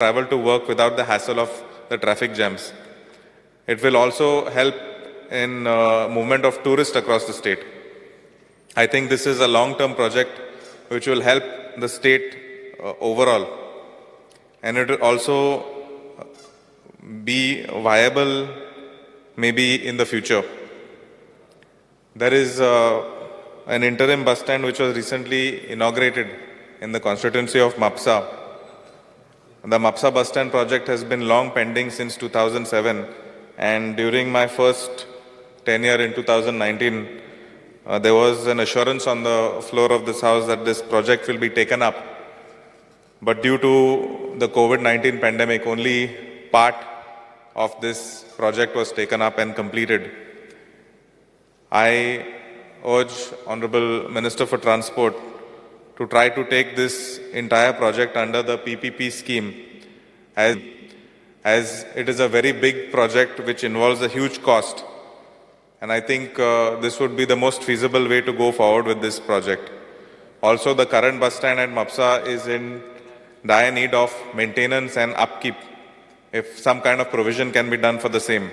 travel to work without the hassle of the traffic jams. It will also help in movement of tourists across the state. I think this is a long-term project which will help the state overall, and it will also be viable maybe in the future. There is an interim bus stand which was recently inaugurated in the constituency of Mapsa. The Mapsa bus stand project has been long pending since 2007, and during my first tenure in 2019, there was an assurance on the floor of this house that this project will be taken up. But due to the COVID-19 pandemic, only part of this project was taken up and completed. I urge Honorable Minister for Transport to try to take this entire project under the PPP scheme, as it is a very big project which involves a huge cost. And I think this would be the most feasible way to go forward with this project. Also, the current bus stand at Mapsa is in dire need of maintenance and upkeep, if some kind of provision can be done for the same.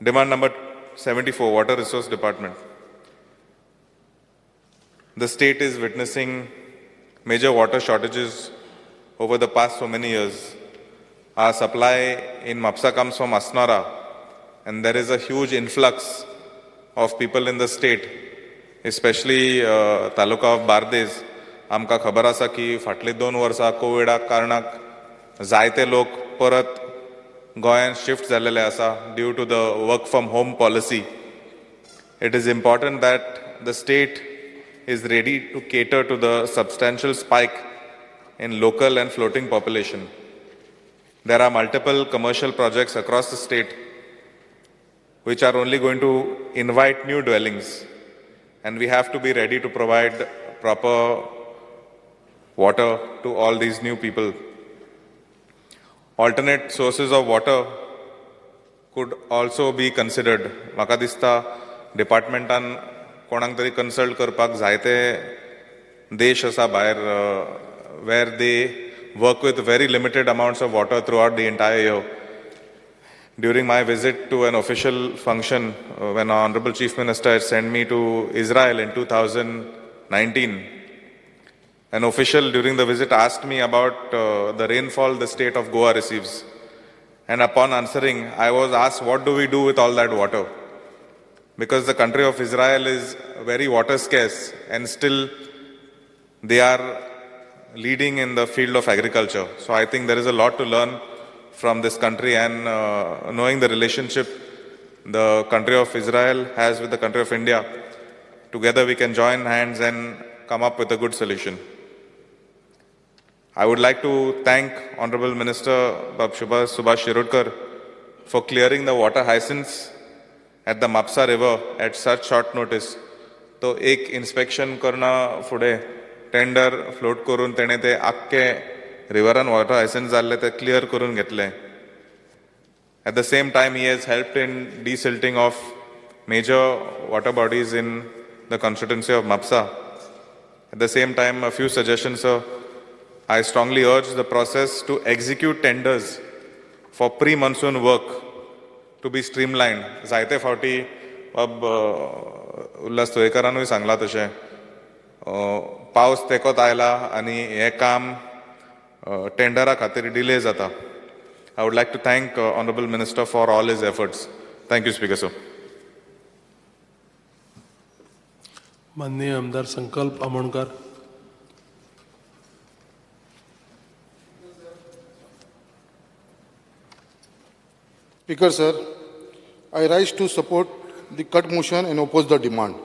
Demand number 74, Water Resource Department. The state is witnessing major water shortages over the past so many years. Our supply in Mapsa comes from Asnara, and there is a huge influx of people in the state, especially Taluka of Bardes. आमकां खबर आसा की फाटली 2 वर्सां कोविडाक कारणाक जायते लोक परत गोंयांत शिफ्ट जाल्लेले आसा due to the work from home policy. It is important that the state is ready to cater to the substantial spike in local and floating population. There are multiple commercial projects across the state which are only going to invite new dwellings, and we have to be ready to provide proper water to all these new people. Alternate sources of water could also be considered. म्हाका दिसता डिपार्टमेंटान कोणाक तरी consult करपाक जायते देश आसा भायर where they work with very limited amounts of water throughout the entire year. During my visit to an official function, when our Honorable Chief Minister had sent me to Israel in 2019, an official during the visit asked me about the rainfall the state of Goa receives. And upon answering, I was asked, what do we do with all that water? Because the country of Israel is very water scarce, and still they are leading in the field of agriculture. So I think there is a lot to learn from this country, and knowing the relationship the country of Israel has with the country of India, together we can join hands and come up with a good solution. I would like to thank Honorable Minister Subhash Shirudkar for clearing the water hyacinths at the Mapsa river at such short notice. तो एक inspection करना फुडे tender float करून तेणे ते आख्खे रिवरान water हायसेंस जाल्ले ते क्लियर करून घेतले. At the same time, he has helped in desilting of major water bodies in the constituency of Mapsa. At the same time, a few suggestions, sir. I strongly urge the process to execute tenders for pre-monsoon work to be streamlined. जायते फावटी अब उल्हास तोयेकरानूय सांगला तशें पावस तेकोत आयला आनी हे काम टेंडरा खातीर delay जाता. I would like to thank Honorable Minister for all his efforts. Thank you, Speaker, sir. माननीय आमदार संकल्प Amonkar. Speaker, sir, I rise to support the cut motion and oppose the demand.